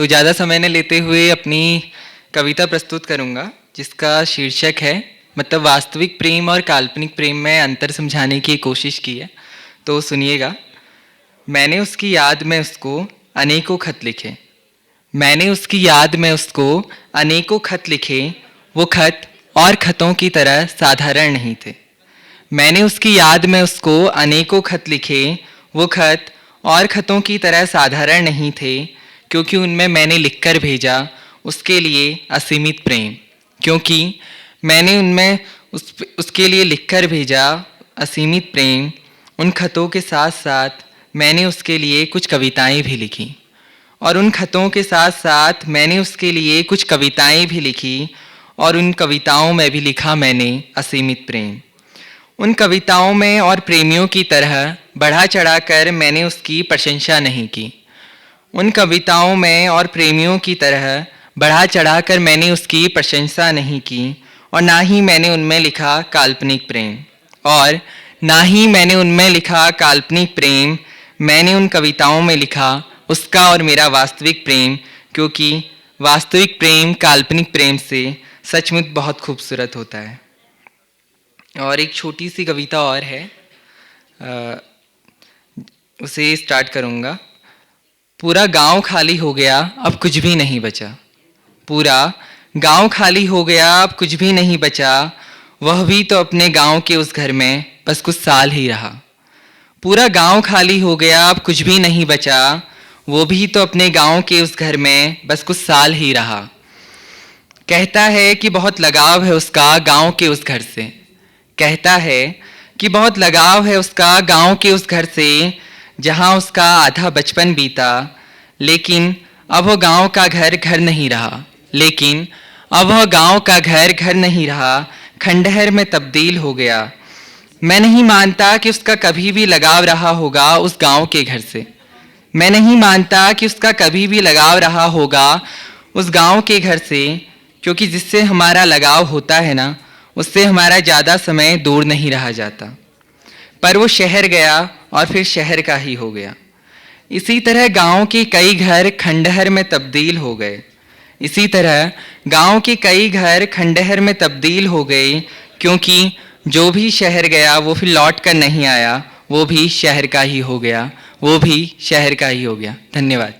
तो ज़्यादा समय न लेते हुए अपनी कविता प्रस्तुत करूँगा, जिसका शीर्षक है मतलब वास्तविक प्रेम और काल्पनिक प्रेम में अंतर समझाने की कोशिश की है। तो सुनिएगा। मैंने उसकी याद में उसको अनेकों खत लिखे। मैंने उसकी याद में उसको अनेकों खत लिखे। वो खत और खतों की तरह साधारण नहीं थे। मैंने उसकी याद में उसको अनेकों खत लिखे। वो खत और खतों की तरह साधारण नहीं थे, क्योंकि उनमें मैंने लिखकर भेजा उसके लिए असीमित प्रेम। क्योंकि मैंने उनमें उसके लिए लिखकर भेजा असीमित प्रेम। उन खतों के साथ साथ मैंने उसके लिए कुछ कविताएं भी लिखी। और उन खतों के साथ साथ मैंने उसके लिए कुछ कविताएं भी लिखी। और उन कविताओं में भी लिखा मैंने असीमित प्रेम। उन कविताओं में और प्रेमियों की तरह बढ़ा चढ़ाकर मैंने उसकी प्रशंसा नहीं की। उन कविताओं में और प्रेमियों की तरह बढ़ा चढ़ाकर मैंने उसकी प्रशंसा नहीं की। और ना ही मैंने उनमें लिखा काल्पनिक प्रेम। और ना ही मैंने उनमें लिखा काल्पनिक प्रेम। मैंने उन कविताओं में लिखा उसका और मेरा वास्तविक प्रेम, क्योंकि वास्तविक प्रेम काल्पनिक प्रेम से सचमुच बहुत खूबसूरत होता है। और एक छोटी सी कविता और है, उसे स्टार्ट करूँगा। पूरा गांव खाली हो गया, अब कुछ भी नहीं बचा। पूरा गांव खाली हो गया, अब कुछ भी नहीं बचा। वह भी तो अपने गांव के उस घर में बस कुछ साल ही रहा। पूरा गांव खाली हो गया, अब कुछ भी नहीं बचा। वो भी तो अपने गांव के उस घर में बस कुछ साल ही रहा। कहता है कि बहुत लगाव है उसका गांव के उस घर से। कहता है कि बहुत लगाव है उसका गांव के उस घर से, जहां उसका आधा बचपन बीता। लेकिन अब वह गांव का घर घर नहीं रहा। लेकिन अब वह गांव का घर घर नहीं रहा, खंडहर में तब्दील हो गया। मैं नहीं मानता कि उसका कभी भी लगाव रहा होगा उस गांव के घर से। मैं नहीं मानता कि उसका कभी भी लगाव रहा होगा उस गांव के घर से, क्योंकि जिससे हमारा लगाव होता है ना, उससे हमारा ज़्यादा समय दूर नहीं रहा जाता। पर वो शहर गया और फिर शहर का ही हो गया। इसी तरह गांव के कई घर खंडहर में तब्दील हो गए। इसी तरह गांव के कई घर खंडहर में तब्दील हो गए, क्योंकि जो भी शहर गया वो फिर लौट कर नहीं आया। वो भी शहर का ही हो गया। वो भी शहर का ही हो गया। धन्यवाद।